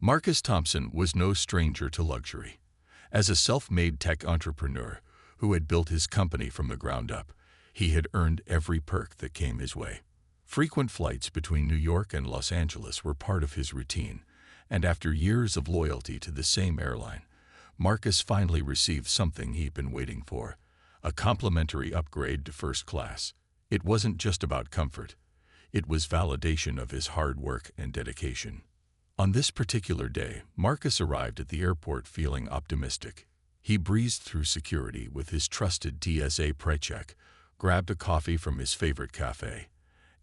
Marcus Thompson was no stranger to luxury. As a self-made tech entrepreneur who had built his company from the ground up, he had earned every perk that came his way. Frequent flights between New York and Los Angeles were part of his routine, and after years of loyalty to the same airline, Marcus finally received something he'd been waiting for, a complimentary upgrade to first class. It wasn't just about comfort. It was validation of his hard work and dedication. On this particular day, Marcus arrived at the airport feeling optimistic. He breezed through security with his trusted TSA pre-check, grabbed a coffee from his favorite cafe,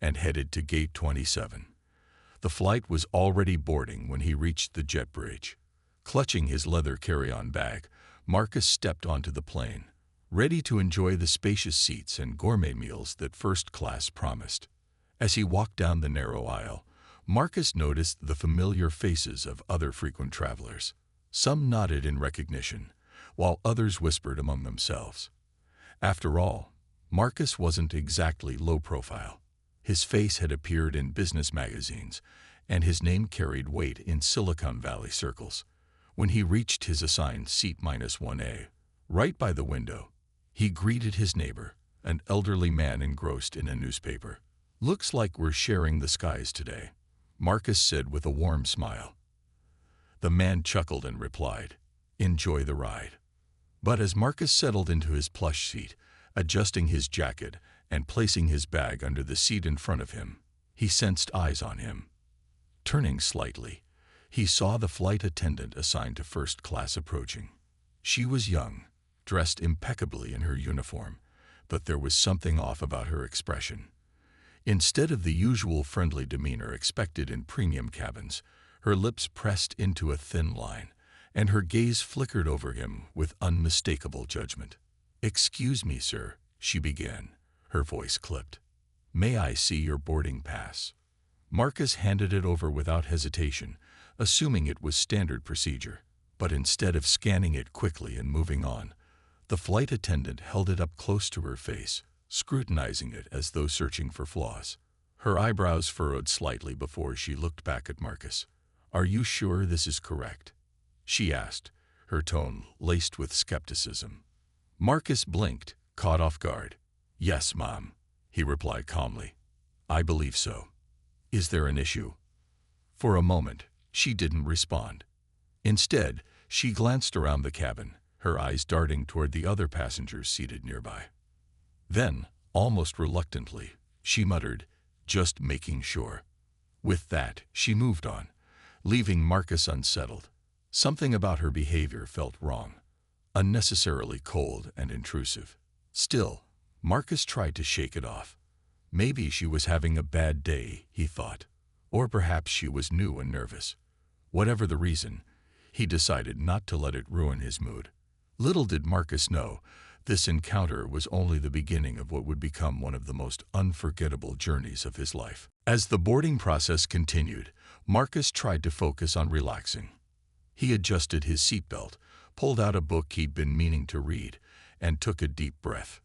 and headed to Gate 27. The flight was already boarding when he reached the jet bridge. Clutching his leather carry-on bag, Marcus stepped onto the plane, ready to enjoy the spacious seats and gourmet meals that first class promised. As he walked down the narrow aisle, Marcus noticed the familiar faces of other frequent travelers. Some nodded in recognition, while others whispered among themselves. After all, Marcus wasn't exactly low profile. His face had appeared in business magazines, and his name carried weight in Silicon Valley circles. When he reached his assigned seat -1A, right by the window, he greeted his neighbor, an elderly man engrossed in a newspaper. "Looks like we're sharing the skies today," Marcus said with a warm smile. The man chuckled and replied, "Enjoy the ride." But as Marcus settled into his plush seat, adjusting his jacket and placing his bag under the seat in front of him, he sensed eyes on him. Turning slightly, he saw the flight attendant assigned to first class approaching. She was young, dressed impeccably in her uniform, but there was something off about her expression. Instead of the usual friendly demeanor expected in premium cabins, her lips pressed into a thin line, and her gaze flickered over him with unmistakable judgment. "Excuse me, sir," she began, her voice clipped. "May I see your boarding pass?" Marcus handed it over without hesitation, assuming it was standard procedure. But instead of scanning it quickly and moving on, the flight attendant held it up close to her face, scrutinizing it as though searching for flaws. Her eyebrows furrowed slightly before she looked back at Marcus. "Are you sure this is correct?" she asked, her tone laced with skepticism. Marcus blinked, caught off guard. "Yes, Mom," he replied calmly. "I believe so. Is there an issue?" For a moment, she didn't respond. Instead, she glanced around the cabin, her eyes darting toward the other passengers seated nearby. Then, almost reluctantly, she muttered, "Just making sure." With that, she moved on, leaving Marcus unsettled. Something about her behavior felt wrong, unnecessarily cold and intrusive. Still, Marcus tried to shake it off. Maybe she was having a bad day, he thought, or perhaps she was new and nervous. Whatever the reason, he decided not to let it ruin his mood. Little did Marcus know, this encounter was only the beginning of what would become one of the most unforgettable journeys of his life. As the boarding process continued, Marcus tried to focus on relaxing. He adjusted his seatbelt, pulled out a book he'd been meaning to read, and took a deep breath.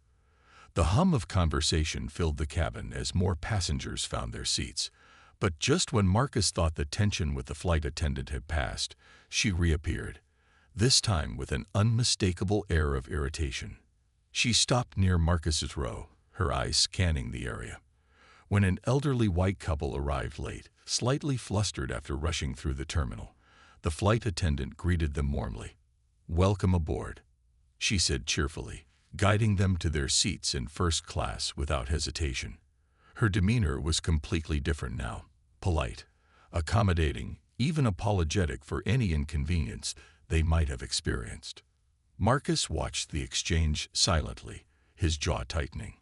The hum of conversation filled the cabin as more passengers found their seats. But just when Marcus thought the tension with the flight attendant had passed, she reappeared, this time with an unmistakable air of irritation. She stopped near Marcus's row, her eyes scanning the area. When an elderly white couple arrived late, slightly flustered after rushing through the terminal, the flight attendant greeted them warmly. "Welcome aboard," she said cheerfully, guiding them to their seats in first class without hesitation. Her demeanor was completely different now, polite, accommodating, even apologetic for any inconvenience they might have experienced. Marcus watched the exchange silently, his jaw tightening.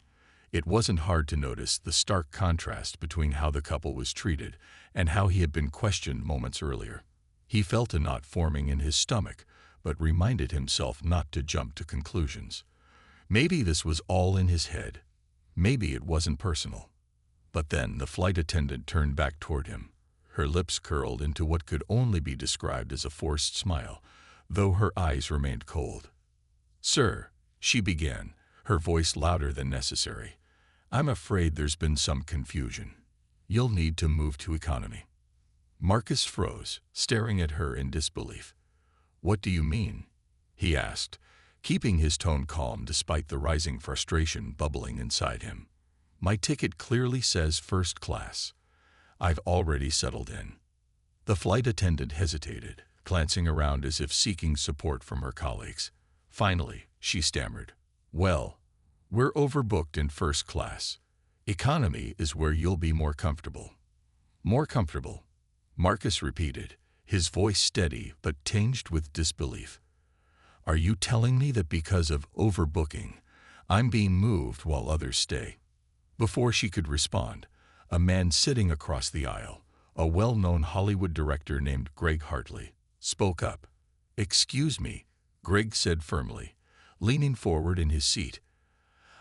It wasn't hard to notice the stark contrast between how the couple was treated and how he had been questioned moments earlier. He felt a knot forming in his stomach, but reminded himself not to jump to conclusions. Maybe this was all in his head. Maybe it wasn't personal. But then the flight attendant turned back toward him, her lips curled into what could only be described as a forced smile, though her eyes remained cold. "Sir," she began, her voice louder than necessary, "I'm afraid there's been some confusion. You'll need to move to economy." Marcus froze, staring at her in disbelief. "What do you mean?" he asked, keeping his tone calm despite the rising frustration bubbling inside him. "My ticket clearly says first class. I've already settled in." The flight attendant hesitated, glancing around as if seeking support from her colleagues. Finally, she stammered, "Well, we're overbooked in first class. Economy is where you'll be more comfortable." "More comfortable?" Marcus repeated, his voice steady but tinged with disbelief. "Are you telling me that because of overbooking, I'm being moved while others stay?" Before she could respond, a man sitting across the aisle, a well-known Hollywood director named Greg Hartley, spoke up. "Excuse me," Greg said firmly, leaning forward in his seat.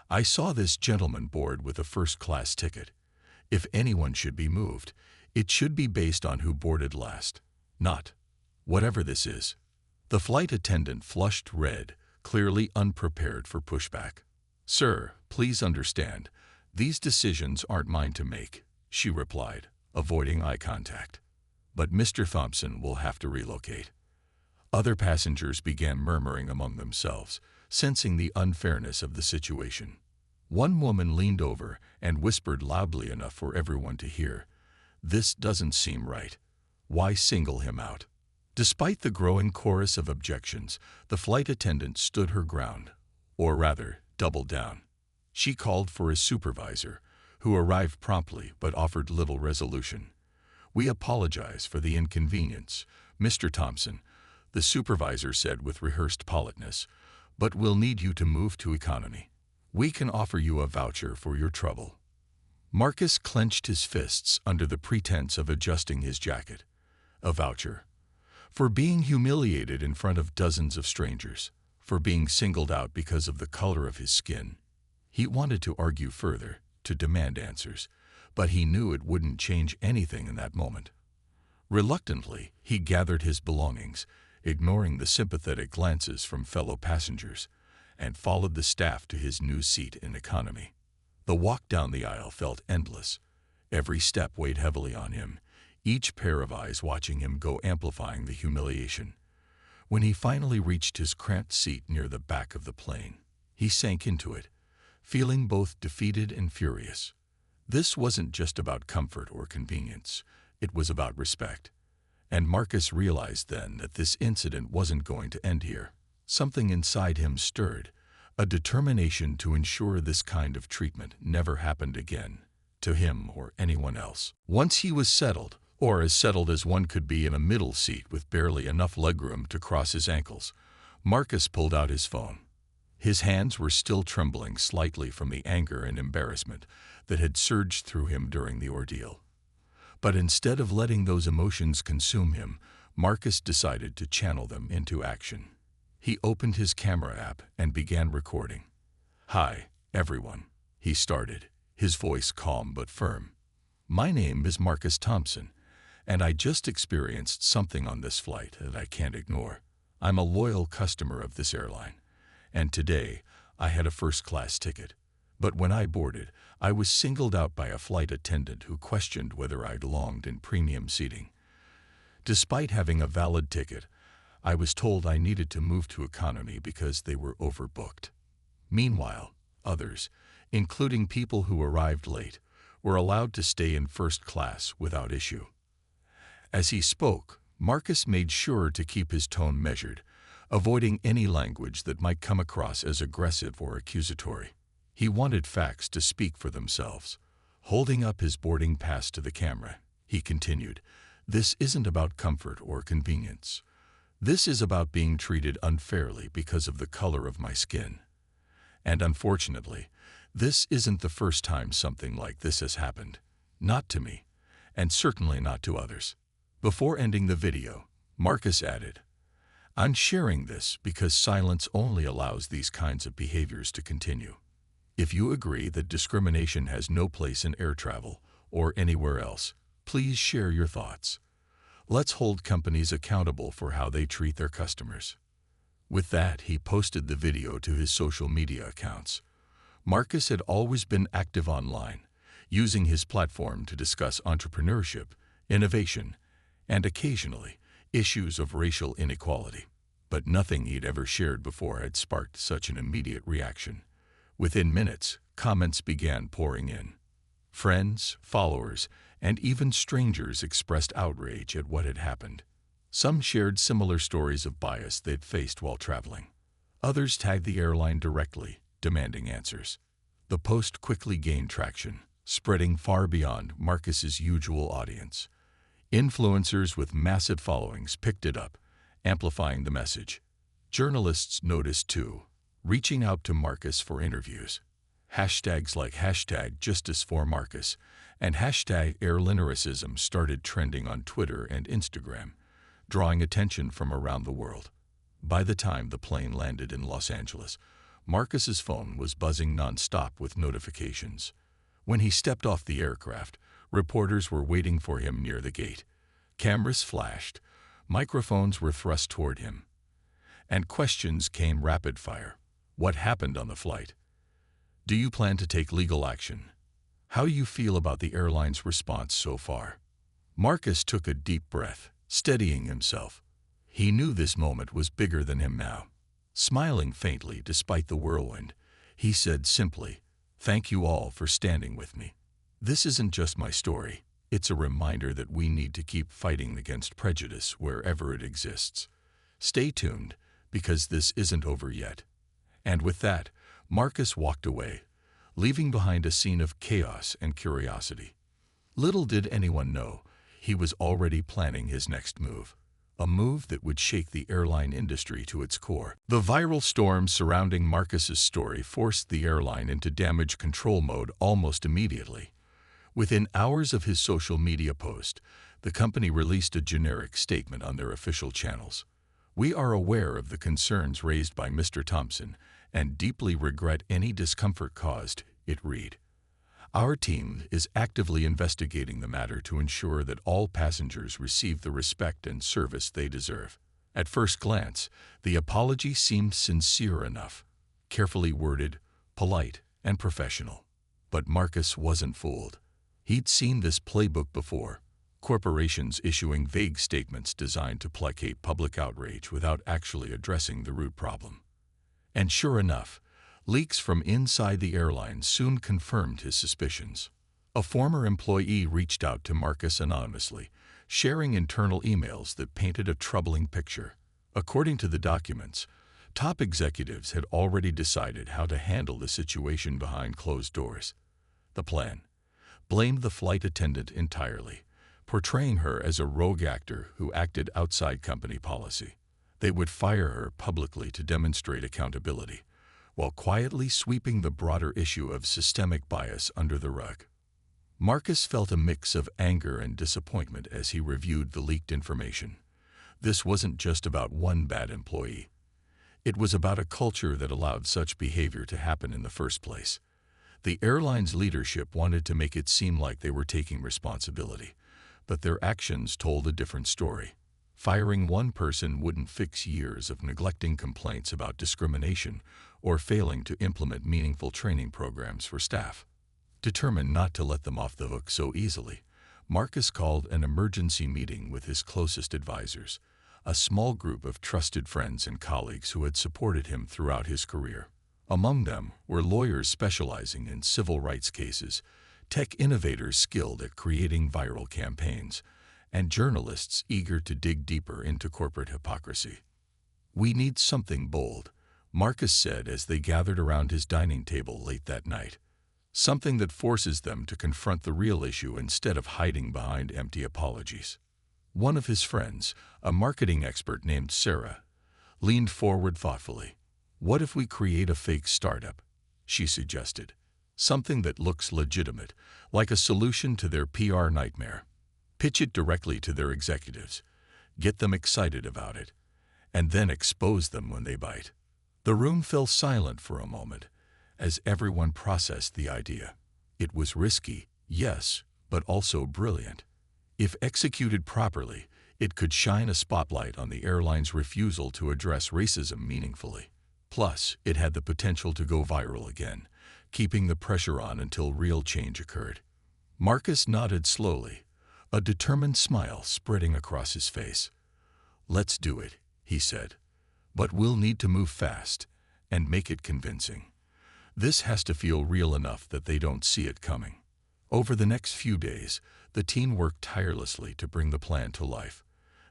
"I saw this gentleman board with a first-class ticket. If anyone should be moved, it should be based on who boarded last, not whatever this is." The flight attendant flushed red, clearly unprepared for pushback. "Sir, please understand, these decisions aren't mine to make," she replied, avoiding eye contact. "But Mr. Thompson will have to relocate." Other passengers began murmuring among themselves, sensing the unfairness of the situation. One woman leaned over and whispered loudly enough for everyone to hear, "This doesn't seem right. Why single him out?" Despite the growing chorus of objections, the flight attendant stood her ground, or rather, doubled down. She called for a supervisor, who arrived promptly but offered little resolution. "We apologize for the inconvenience, Mr. Thompson," the supervisor said with rehearsed politeness, "but we'll need you to move to economy. We can offer you a voucher for your trouble." Marcus clenched his fists under the pretense of adjusting his jacket. A voucher. For being humiliated in front of dozens of strangers, for being singled out because of the color of his skin. He wanted to argue further, to demand answers, but he knew it wouldn't change anything in that moment. Reluctantly, he gathered his belongings, ignoring the sympathetic glances from fellow passengers, and followed the staff to his new seat in economy. The walk down the aisle felt endless. Every step weighed heavily on him, each pair of eyes watching him go, amplifying the humiliation. When he finally reached his cramped seat near the back of the plane, he sank into it, feeling both defeated and furious. This wasn't just about comfort or convenience, it was about respect. And Marcus realized then that this incident wasn't going to end here. Something inside him stirred, a determination to ensure this kind of treatment never happened again, to him or anyone else. Once he was settled, or as settled as one could be in a middle seat with barely enough legroom to cross his ankles, Marcus pulled out his phone. His hands were still trembling slightly from the anger and embarrassment that had surged through him during the ordeal. But instead of letting those emotions consume him, Marcus decided to channel them into action. He opened his camera app and began recording. "Hi, everyone," he started, his voice calm but firm. "My name is Marcus Thompson, and I just experienced something on this flight that I can't ignore. I'm a loyal customer of this airline, and today I had a first-class ticket. But when I boarded, I was singled out by a flight attendant who questioned whether I belonged in premium seating. Despite having a valid ticket, I was told I needed to move to economy because they were overbooked. Meanwhile, others, including people who arrived late, were allowed to stay in first class without issue." As he spoke, Marcus made sure to keep his tone measured, avoiding any language that might come across as aggressive or accusatory. He wanted facts to speak for themselves. Holding up his boarding pass to the camera, he continued, "This isn't about comfort or convenience. This is about being treated unfairly because of the color of my skin. And unfortunately, this isn't the first time something like this has happened. Not to me, and certainly not to others." Before ending the video, Marcus added, "I'm sharing this because silence only allows these kinds of behaviors to continue. If you agree that discrimination has no place in air travel or anywhere else, please share your thoughts. Let's hold companies accountable for how they treat their customers." With that, he posted the video to his social media accounts. Marcus had always been active online, using his platform to discuss entrepreneurship, innovation, and occasionally issues of racial inequality. But nothing he'd ever shared before had sparked such an immediate reaction. Within minutes, comments began pouring in. Friends, followers, and even strangers expressed outrage at what had happened. Some shared similar stories of bias they'd faced while traveling. Others tagged the airline directly, demanding answers. The post quickly gained traction, spreading far beyond Marcus's usual audience. Influencers with massive followings picked it up, amplifying the message. Journalists noticed too, reaching out to Marcus for interviews. Hashtags like #JusticeForMarcus and #AirLineracism started trending on Twitter and Instagram, drawing attention from around the world. By the time the plane landed in Los Angeles, Marcus's phone was buzzing nonstop with notifications. When he stepped off the aircraft, reporters were waiting for him near the gate. Cameras flashed, microphones were thrust toward him, and questions came rapid fire. What happened on the flight? Do you plan to take legal action? How do you feel about the airline's response so far? Marcus took a deep breath, steadying himself. He knew this moment was bigger than him now. Smiling faintly despite the whirlwind, he said simply, "Thank you all for standing with me. This isn't just my story. It's a reminder that we need to keep fighting against prejudice wherever it exists. Stay tuned, because this isn't over yet." And with that, Marcus walked away, leaving behind a scene of chaos and curiosity. Little did anyone know, he was already planning his next move. A move that would shake the airline industry to its core. The viral storm surrounding Marcus's story forced the airline into damage control mode almost immediately. Within hours of his social media post, the company released a generic statement on their official channels. "We are aware of the concerns raised by Mr. Thompson and deeply regret any discomfort caused," it read. "Our team is actively investigating the matter to ensure that all passengers receive the respect and service they deserve." At first glance, the apology seemed sincere enough, carefully worded, polite, and professional. But Marcus wasn't fooled. He'd seen this playbook before, corporations issuing vague statements designed to placate public outrage without actually addressing the root problem. And sure enough, leaks from inside the airline soon confirmed his suspicions. A former employee reached out to Marcus anonymously, sharing internal emails that painted a troubling picture. According to the documents, top executives had already decided how to handle the situation behind closed doors. The plan blamed the flight attendant entirely, portraying her as a rogue actor who acted outside company policy. They would fire her publicly to demonstrate accountability, while quietly sweeping the broader issue of systemic bias under the rug. Marcus felt a mix of anger and disappointment as he reviewed the leaked information. This wasn't just about one bad employee. It was about a culture that allowed such behavior to happen in the first place. The airline's leadership wanted to make it seem like they were taking responsibility, but their actions told a different story. Firing one person wouldn't fix years of neglecting complaints about discrimination or failing to implement meaningful training programs for staff. Determined not to let them off the hook so easily, Marcus called an emergency meeting with his closest advisors, a small group of trusted friends and colleagues who had supported him throughout his career. Among them were lawyers specializing in civil rights cases, tech innovators skilled at creating viral campaigns, and journalists eager to dig deeper into corporate hypocrisy. "We need something bold," Marcus said as they gathered around his dining table late that night. "Something that forces them to confront the real issue instead of hiding behind empty apologies." One of his friends, a marketing expert named Sarah, leaned forward thoughtfully. "What if we create a fake startup?" she suggested. "Something that looks legitimate, like a solution to their PR nightmare. Pitch it directly to their executives, get them excited about it, and then expose them when they bite." The room fell silent for a moment as everyone processed the idea. It was risky, yes, but also brilliant. If executed properly, it could shine a spotlight on the airline's refusal to address racism meaningfully. Plus, it had the potential to go viral again, keeping the pressure on until real change occurred. Marcus nodded slowly, a determined smile spreading across his face. "Let's do it," he said. "But we'll need to move fast and make it convincing. This has to feel real enough that they don't see it coming." Over the next few days, the team worked tirelessly to bring the plan to life.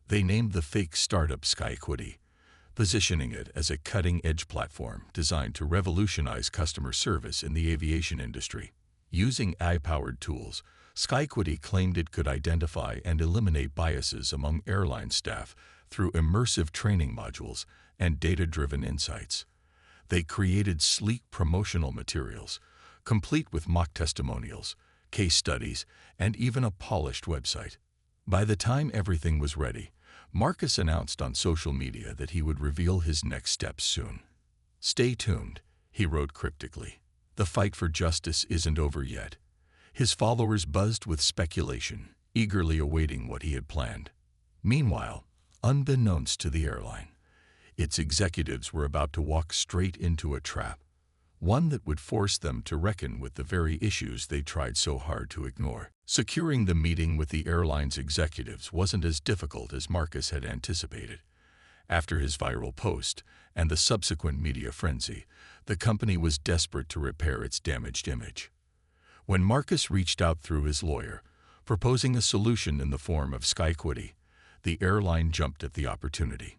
They named the fake startup SkyQuity, positioning it as a cutting-edge platform designed to revolutionize customer service in the aviation industry. Using AI-powered tools, SkyQuity claimed it could identify and eliminate biases among airline staff through immersive training modules and data-driven insights. They created sleek promotional materials, complete with mock testimonials, case studies, and even a polished website. By the time everything was ready, Marcus announced on social media that he would reveal his next steps soon. "Stay tuned," he wrote cryptically. "The fight for justice isn't over yet." His followers buzzed with speculation, eagerly awaiting what he had planned. Meanwhile, unbeknownst to the airline, its executives were about to walk straight into a trap, one that would force them to reckon with the very issues they tried so hard to ignore. Securing the meeting with the airline's executives wasn't as difficult as Marcus had anticipated. After his viral post and the subsequent media frenzy, the company was desperate to repair its damaged image. When Marcus reached out through his lawyer, proposing a solution in the form of SkyQuity, the airline jumped at the opportunity.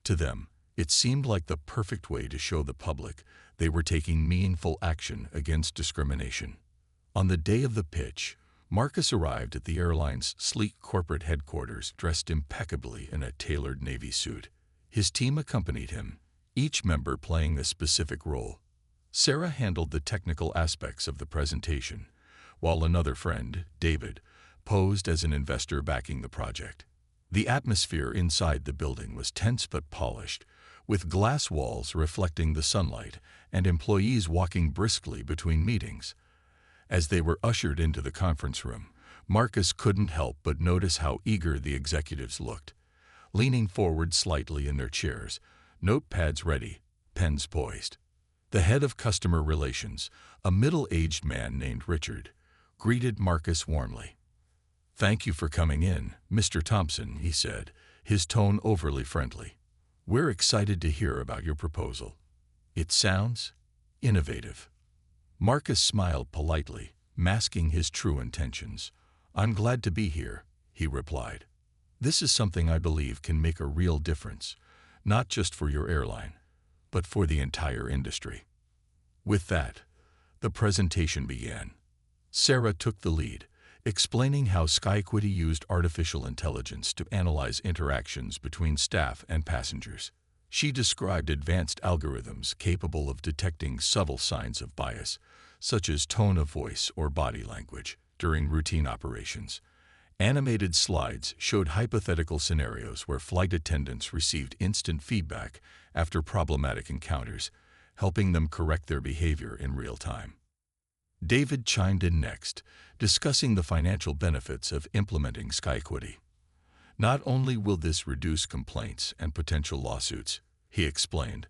To them, it seemed like the perfect way to show the public they were taking meaningful action against discrimination. On the day of the pitch, Marcus arrived at the airline's sleek corporate headquarters dressed impeccably in a tailored navy suit. His team accompanied him, each member playing a specific role. Sarah handled the technical aspects of the presentation, while another friend, David, posed as an investor backing the project. The atmosphere inside the building was tense but polished, with glass walls reflecting the sunlight and employees walking briskly between meetings. As they were ushered into the conference room, Marcus couldn't help but notice how eager the executives looked, leaning forward slightly in their chairs, notepads ready, pens poised. The head of customer relations, a middle-aged man named Richard, greeted Marcus warmly. "Thank you for coming in, Mr. Thompson," he said, his tone overly friendly. "We're excited to hear about your proposal. It sounds innovative." Marcus smiled politely, masking his true intentions. "I'm glad to be here," he replied. "This is something I believe can make a real difference, not just for your airline, but for the entire industry." With that, the presentation began. Sarah took the lead, explaining how SkyQuity used artificial intelligence to analyze interactions between staff and passengers. She described advanced algorithms capable of detecting subtle signs of bias, such as tone of voice or body language, during routine operations. Animated slides showed hypothetical scenarios where flight attendants received instant feedback after problematic encounters, helping them correct their behavior in real time. David chimed in next, discussing the financial benefits of implementing SkyQuity. "Not only will this reduce complaints and potential lawsuits," he explained,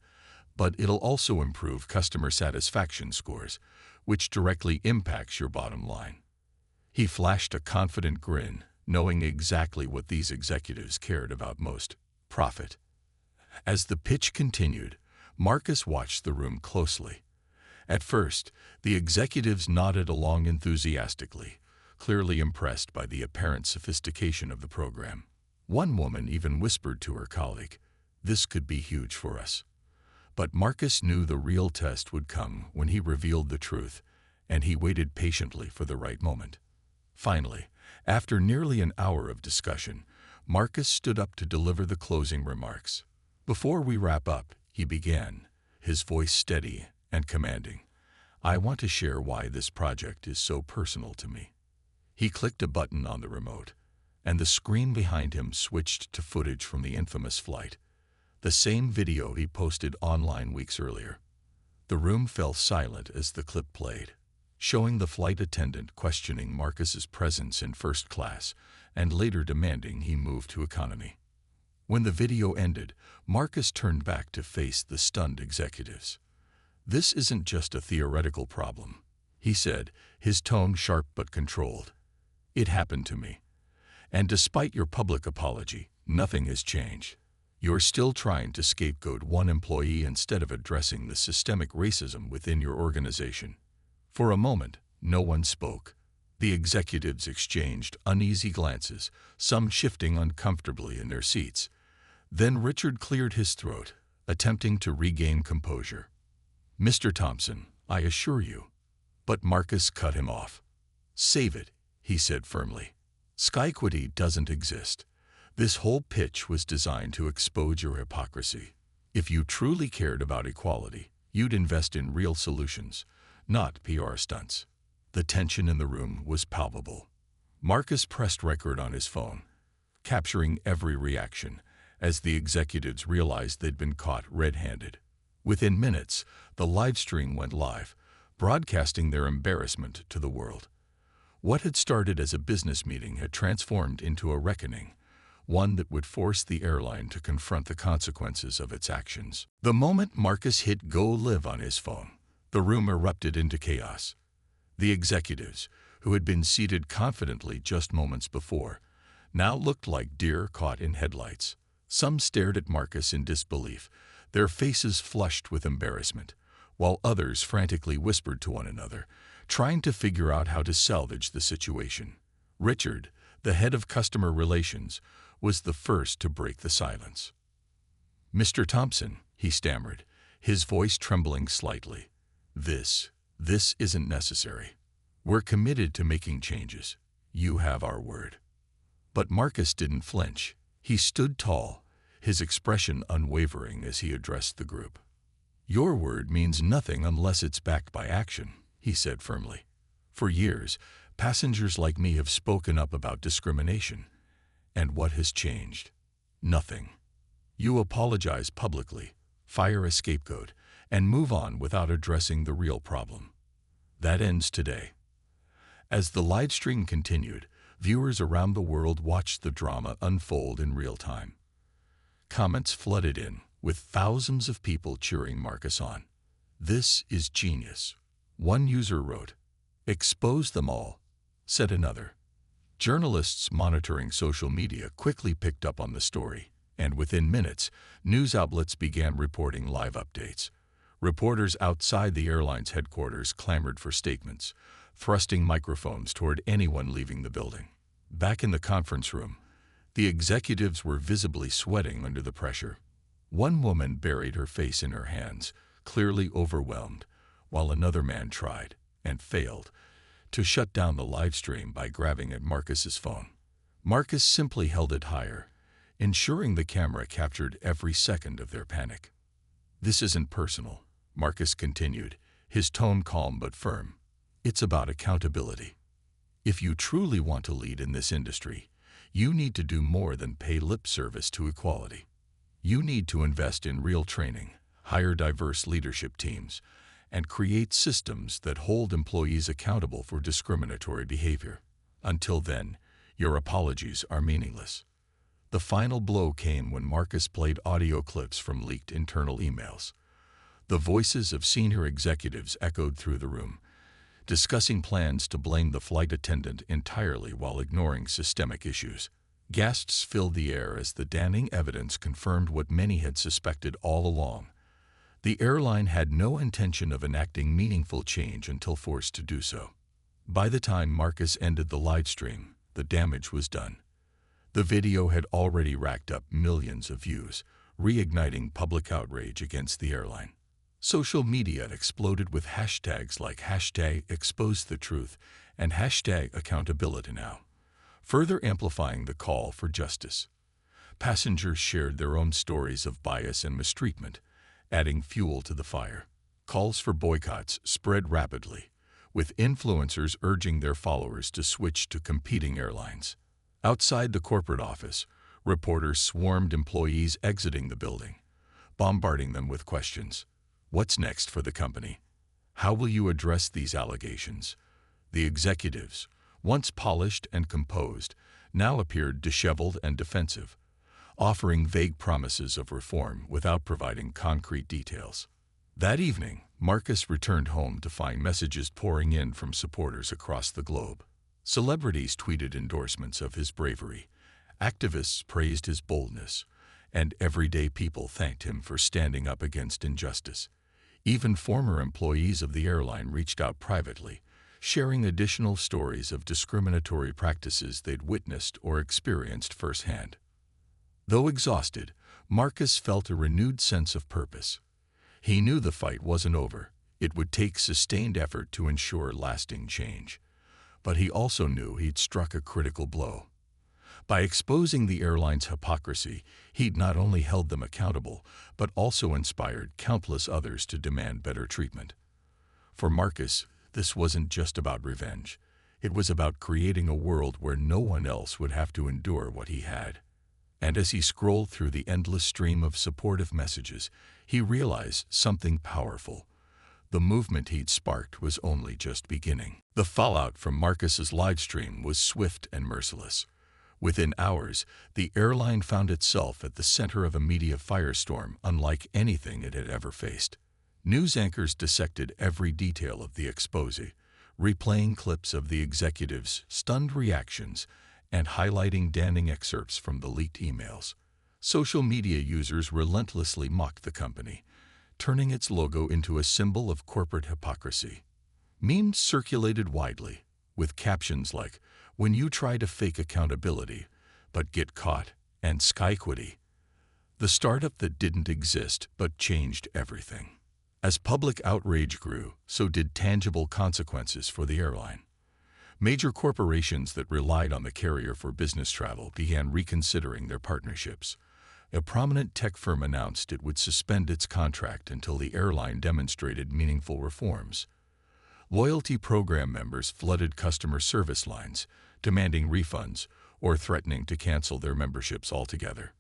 "but it'll also improve customer satisfaction scores, which directly impacts your bottom line." He flashed a confident grin, knowing exactly what these executives cared about most: profit. As the pitch continued, Marcus watched the room closely. At first, the executives nodded along enthusiastically, clearly impressed by the apparent sophistication of the program. One woman even whispered to her colleague, "This could be huge for us." But Marcus knew the real test would come when he revealed the truth, and he waited patiently for the right moment. Finally, after nearly an hour of discussion, Marcus stood up to deliver the closing remarks. "Before we wrap up," he began, his voice steady and commanding, "I want to share why this project is so personal to me." He clicked a button on the remote, and the screen behind him switched to footage from the infamous flight, the same video he posted online weeks earlier. The room fell silent as the clip played, showing the flight attendant questioning Marcus's presence in first class and later demanding he move to economy. When the video ended, Marcus turned back to face the stunned executives. "This isn't just a theoretical problem," he said, his tone sharp but controlled. "It happened to me. And despite your public apology, nothing has changed. You're still trying to scapegoat one employee instead of addressing the systemic racism within your organization. For a moment, no one spoke. The executives exchanged uneasy glances, some shifting uncomfortably in their seats. Then Richard cleared his throat, attempting to regain composure. "Mr. Thompson, I assure you." But Marcus cut him off. "Save it," he said firmly. "Skyquity doesn't exist. This whole pitch was designed to expose your hypocrisy. If you truly cared about equality, you'd invest in real solutions, not PR stunts." The tension in the room was palpable. Marcus pressed record on his phone, capturing every reaction as the executives realized they'd been caught red-handed. Within minutes, the live stream went live, broadcasting their embarrassment to the world. What had started as a business meeting had transformed into a reckoning, one that would force the airline to confront the consequences of its actions. The moment Marcus hit go live on his phone, the room erupted into chaos. The executives, who had been seated confidently just moments before, now looked like deer caught in headlights. Some stared at Marcus in disbelief, their faces flushed with embarrassment, while others frantically whispered to one another, trying to figure out how to salvage the situation. Richard, the head of customer relations, was the first to break the silence. "Mr. Thompson," he stammered, his voice trembling slightly, This isn't necessary. We're committed to making changes. You have our word." But Marcus didn't flinch. He stood tall, his expression unwavering as he addressed the group. "Your word means nothing unless it's backed by action," he said firmly. "For years, passengers like me have spoken up about discrimination. And what has changed? Nothing. You apologize publicly, fire a scapegoat, and move on without addressing the real problem. That ends today." As the live stream continued, viewers around the world watched the drama unfold in real time. Comments flooded in, with thousands of people cheering Marcus on. "This is genius," one user wrote. "Expose them all," said another. Journalists monitoring social media quickly picked up on the story, and within minutes, news outlets began reporting live updates. Reporters outside the airline's headquarters clamored for statements, thrusting microphones toward anyone leaving the building. Back in the conference room, the executives were visibly sweating under the pressure. One woman buried her face in her hands, clearly overwhelmed, while another man tried, and failed, to shut down the live stream by grabbing at Marcus's phone. Marcus simply held it higher, ensuring the camera captured every second of their panic. "This isn't personal," Marcus continued, his tone calm but firm. "It's about accountability. If you truly want to lead in this industry, you need to do more than pay lip service to equality. You need to invest in real training, hire diverse leadership teams, and create systems that hold employees accountable for discriminatory behavior. Until then, your apologies are meaningless." The final blow came when Marcus played audio clips from leaked internal emails. The voices of senior executives echoed through the room, discussing plans to blame the flight attendant entirely while ignoring systemic issues. Gasps filled the air as the damning evidence confirmed what many had suspected all along. The airline had no intention of enacting meaningful change until forced to do so. By the time Marcus ended the live stream, the damage was done. The video had already racked up millions of views, reigniting public outrage against the airline. Social media exploded with hashtags like #ExposeTheTruth and #AccountabilityNow, further amplifying the call for justice. Passengers shared their own stories of bias and mistreatment, adding fuel to the fire. Calls for boycotts spread rapidly, with influencers urging their followers to switch to competing airlines. Outside the corporate office, reporters swarmed employees exiting the building, bombarding them with questions. What's next for the company? How will you address these allegations? The executives, once polished and composed, now appeared disheveled and defensive, offering vague promises of reform without providing concrete details. That evening, Marcus returned home to find messages pouring in from supporters across the globe. Celebrities tweeted endorsements of his bravery, activists praised his boldness, and everyday people thanked him for standing up against injustice. Even former employees of the airline reached out privately, sharing additional stories of discriminatory practices they'd witnessed or experienced firsthand. Though exhausted, Marcus felt a renewed sense of purpose. He knew the fight wasn't over. It would take sustained effort to ensure lasting change. But he also knew he'd struck a critical blow. By exposing the airline's hypocrisy, he'd not only held them accountable, but also inspired countless others to demand better treatment. For Marcus, this wasn't just about revenge. It was about creating a world where no one else would have to endure what he had. And as he scrolled through the endless stream of supportive messages, he realized something powerful. The movement he'd sparked was only just beginning. The fallout from Marcus's livestream was swift and merciless. Within hours, the airline found itself at the center of a media firestorm unlike anything it had ever faced. News anchors dissected every detail of the expose, replaying clips of the executives' stunned reactions and highlighting damning excerpts from the leaked emails. Social media users relentlessly mocked the company, turning its logo into a symbol of corporate hypocrisy. Memes circulated widely, with captions like, "When you try to fake accountability, but get caught," and "Skyquity," the startup that didn't exist but changed everything. As public outrage grew, so did tangible consequences for the airline. Major corporations that relied on the carrier for business travel began reconsidering their partnerships. A prominent tech firm announced it would suspend its contract until the airline demonstrated meaningful reforms. Loyalty program members flooded customer service lines, demanding refunds or threatening to cancel their memberships altogether.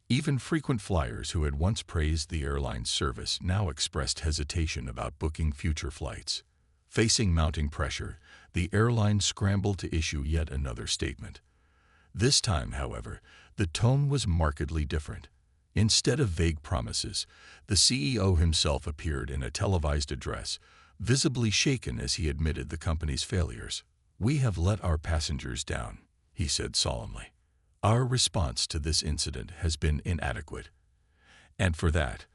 Even frequent flyers who had once praised the airline's service now expressed hesitation about booking future flights. Facing mounting pressure, the airline scrambled to issue yet another statement. This time, however, the tone was markedly different. Instead of vague promises, the CEO himself appeared in a televised address, visibly shaken as he admitted the company's failures. "We have let our passengers down," he said solemnly. "Our response to this incident has been inadequate. And for that,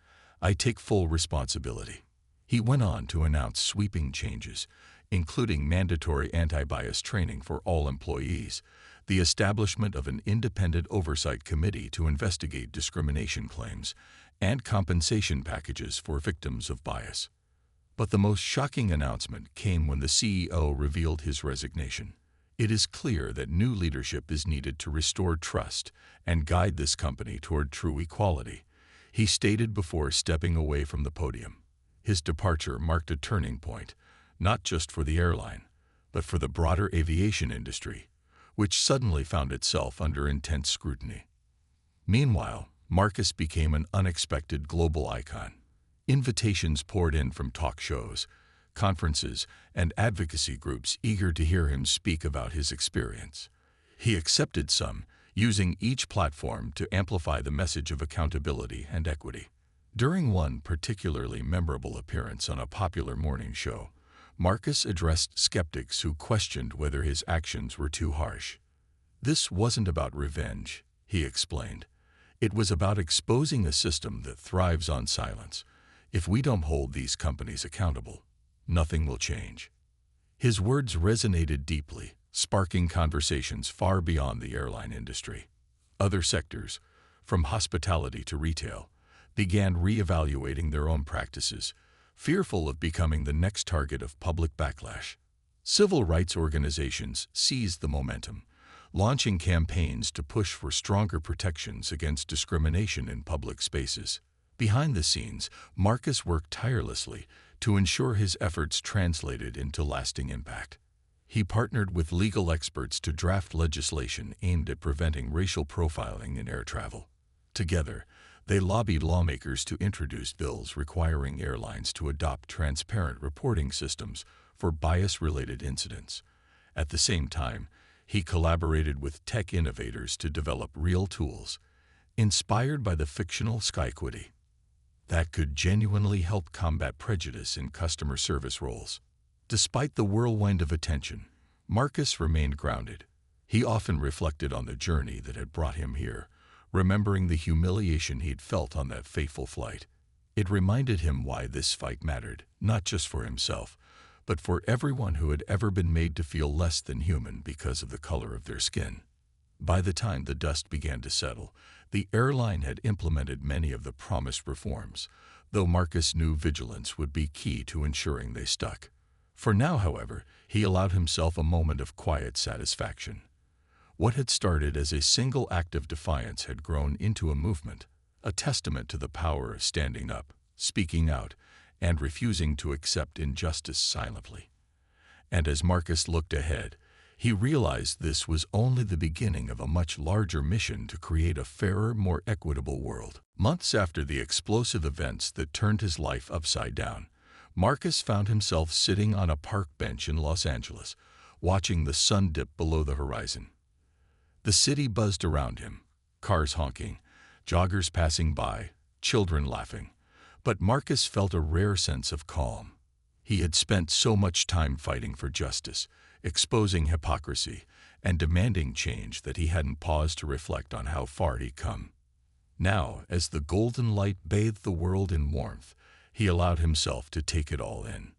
I take full responsibility." He went on to announce sweeping changes, including mandatory anti-bias training for all employees, the establishment of an independent oversight committee to investigate discrimination claims, and compensation packages for victims of bias. But the most shocking announcement came when the CEO revealed his resignation. "It is clear that new leadership is needed to restore trust and guide this company toward true equality," he stated before stepping away from the podium. His departure marked a turning point, not just for the airline, but for the broader aviation industry, which suddenly found itself under intense scrutiny. Meanwhile, Marcus became an unexpected global icon. Invitations poured in from talk shows, conferences, and advocacy groups eager to hear him speak about his experience. He accepted some, using each platform to amplify the message of accountability and equity. During one particularly memorable appearance on a popular morning show, Marcus addressed skeptics who questioned whether his actions were too harsh. "This wasn't about revenge," he explained. "It was about exposing a system that thrives on silence. If we don't hold these companies accountable, nothing will change." His words resonated deeply, sparking conversations far beyond the airline industry. Other sectors, from hospitality to retail, began reevaluating their own practices, fearful of becoming the next target of public backlash. Civil rights organizations seized the momentum, launching campaigns to push for stronger protections against discrimination in public spaces. Behind the scenes, Marcus worked tirelessly to ensure his efforts translated into lasting impact. He partnered with legal experts to draft legislation aimed at preventing racial profiling in air travel. Together, they lobbied lawmakers to introduce bills requiring airlines to adopt transparent reporting systems for bias-related incidents. At the same time, he collaborated with tech innovators to develop real tools, inspired by the fictional Skyquity, that could genuinely help combat prejudice in customer service roles. Despite the whirlwind of attention, Marcus remained grounded. He often reflected on the journey that had brought him here, remembering the humiliation he'd felt on that fateful flight. It reminded him why this fight mattered, not just for himself, but for everyone who had ever been made to feel less than human because of the color of their skin. By the time the dust began to settle, the airline had implemented many of the promised reforms, though Marcus knew vigilance would be key to ensuring they stuck. For now, however, he allowed himself a moment of quiet satisfaction. What had started as a single act of defiance had grown into a movement, a testament to the power of standing up, speaking out, and refusing to accept injustice silently. And as Marcus looked ahead, he realized this was only the beginning of a much larger mission to create a fairer, more equitable world. Months after the explosive events that turned his life upside down, Marcus found himself sitting on a park bench in Los Angeles, watching the sun dip below the horizon. The city buzzed around him, cars honking, joggers passing by, children laughing. But Marcus felt a rare sense of calm. He had spent so much time fighting for justice, exposing hypocrisy, and demanding change that he hadn't paused to reflect on how far he'd come. Now, as the golden light bathed the world in warmth, he allowed himself to take it all in.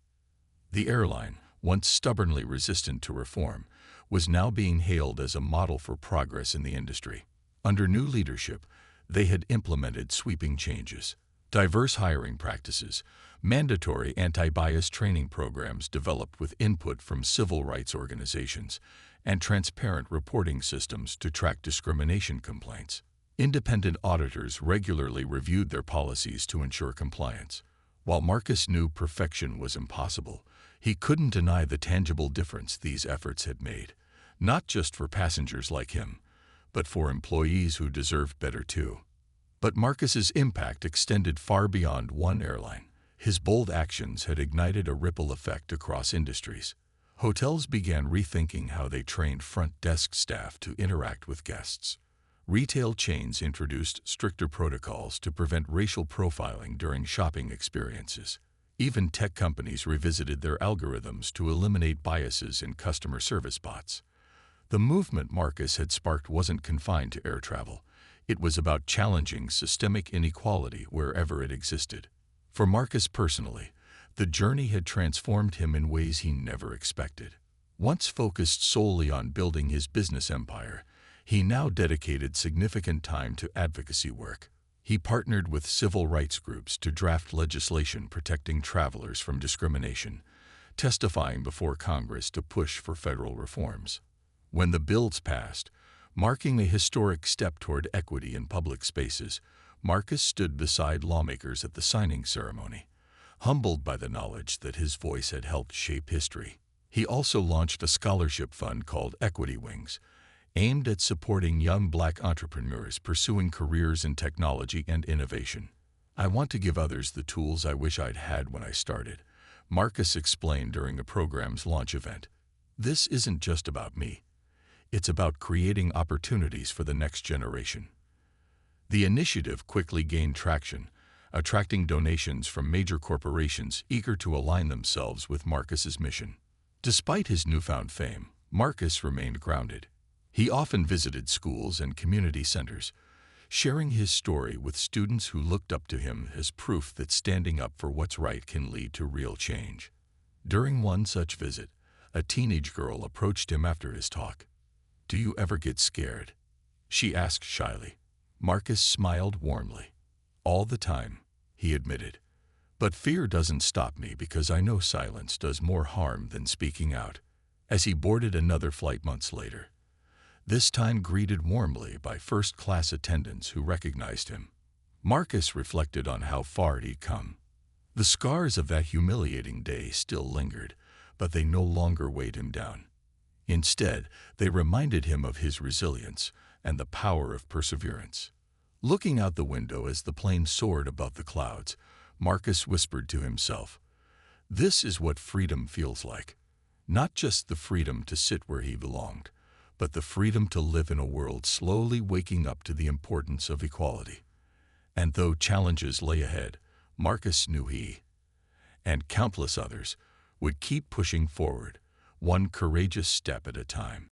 The airline, once stubbornly resistant to reform, was now being hailed as a model for progress in the industry. Under new leadership, they had implemented sweeping changes. Diverse hiring practices, mandatory anti-bias training programs developed with input from civil rights organizations, and transparent reporting systems to track discrimination complaints. Independent auditors regularly reviewed their policies to ensure compliance. While Marcus knew perfection was impossible, he couldn't deny the tangible difference these efforts had made, not just for passengers like him, but for employees who deserved better too. But Marcus's impact extended far beyond one airline. His bold actions had ignited a ripple effect across industries. Hotels began rethinking how they trained front desk staff to interact with guests. Retail chains introduced stricter protocols to prevent racial profiling during shopping experiences. Even tech companies revisited their algorithms to eliminate biases in customer service bots. The movement Marcus had sparked wasn't confined to air travel. It was about challenging systemic inequality wherever it existed. For Marcus personally, the journey had transformed him in ways he never expected. Once focused solely on building his business empire, he now dedicated significant time to advocacy work. He partnered with civil rights groups to draft legislation protecting travelers from discrimination, testifying before Congress to push for federal reforms. When the bills passed, marking a historic step toward equity in public spaces, Marcus stood beside lawmakers at the signing ceremony, humbled by the knowledge that his voice had helped shape history. He also launched a scholarship fund called Equity Wings, aimed at supporting young Black entrepreneurs pursuing careers in technology and innovation. "I want to give others the tools I wish I'd had when I started," Marcus explained during the program's launch event. "This isn't just about me. It's about creating opportunities for the next generation." The initiative quickly gained traction, attracting donations from major corporations eager to align themselves with Marcus's mission. Despite his newfound fame, Marcus remained grounded. He often visited schools and community centers, sharing his story with students who looked up to him as proof that standing up for what's right can lead to real change. During one such visit, a teenage girl approached him after his talk. "Do you ever get scared?" she asked shyly. Marcus smiled warmly. "All the time," he admitted. "But fear doesn't stop me because I know silence does more harm than speaking out." As he boarded another flight months later, this time greeted warmly by first-class attendants who recognized him, Marcus reflected on how far he'd come. The scars of that humiliating day still lingered, but they no longer weighed him down. Instead, they reminded him of his resilience and the power of perseverance. Looking out the window as the plane soared above the clouds, Marcus whispered to himself, "This is what freedom feels like. Not just the freedom to sit where he belonged, but the freedom to live in a world slowly waking up to the importance of equality." And though challenges lay ahead, Marcus knew he, and countless others, would keep pushing forward, one courageous step at a time.